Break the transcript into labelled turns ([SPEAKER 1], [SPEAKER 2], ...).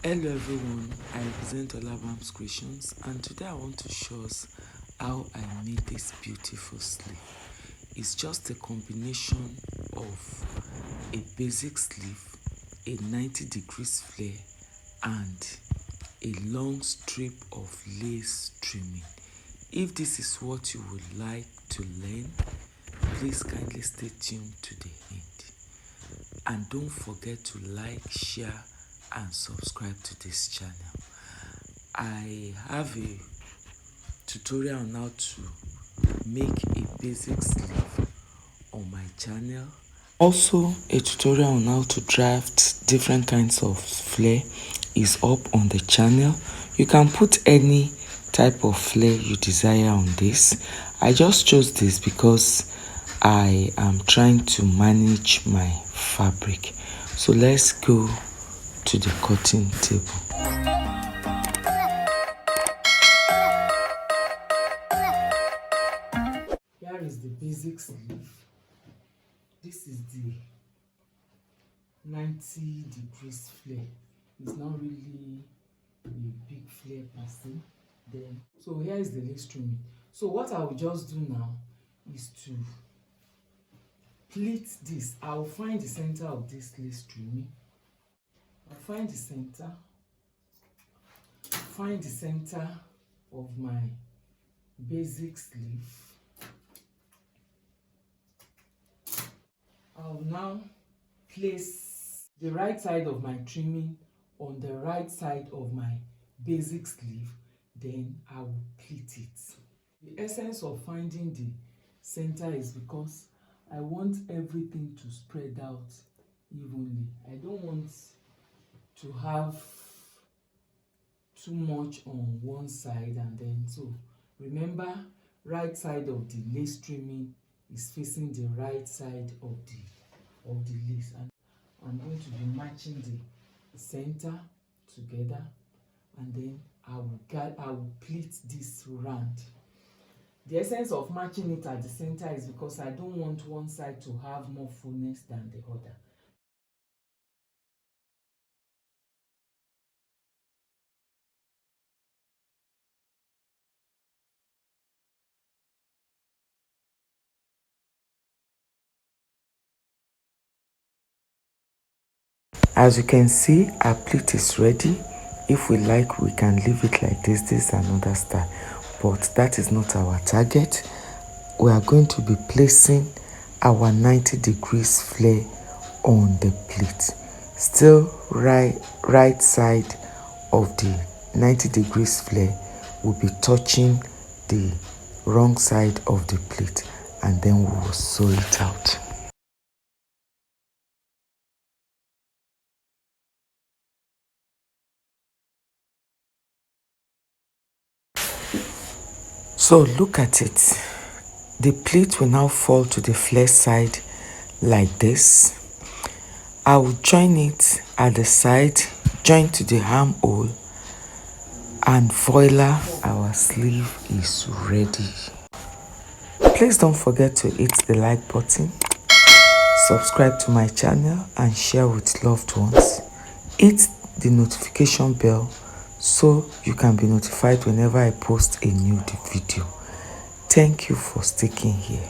[SPEAKER 1] Hello everyone, I represent Olabam's Creations and today I want to show us how I made this beautiful sleeve. It's just a combination of a basic sleeve, a 90 degrees flare and a long strip of lace trimming. If this is what you would like to learn, please kindly stay tuned to the end. And don't forget to like, share and subscribe to this channel. I have a tutorial on how to make a basic sleeve on my channel. Also, a tutorial on how to draft different kinds of flare is up on the channel. You can put any type of flare you desire on this. I just chose this because I am trying to manage my fabric. So let's go to the cutting table. Here is the basic sleeve. This is the 90 degrees flare. It's not really a big flare per se. Then, so here is the lace trimming. So what I will just do now is to pleat this. I will find the center of this lace trimming. I'll find the center. Find the center of my basic sleeve. I'll now place the right side of my trimming on the right side of my basic sleeve, then I will pleat it. The essence of finding the center is because I want everything to spread out evenly. I don't want to have too much on one side, and then so remember, right side of the lace trimming is facing the right side of the lace, and I'm going to be matching the center together, and then I will pleat this round. The essence of matching it at the center is because I don't want one side to have more fullness than the other. As you can see, our pleat is ready. If we like, we can leave it like this. This is another style, but that is not our target. We are going to be placing our 90 degrees flare on the pleat. Still right side of the 90 degrees flare will be touching the wrong side of the pleat, and then we will sew it out. So look at it. The pleat will now fall to the flare side like this. I will join it at the side, join to the armhole, and voila, our sleeve is ready. Please don't forget to hit the like button, subscribe to my channel and share with loved ones. Hit the notification bell so you can be notified whenever I post a new video. Thank you for sticking here.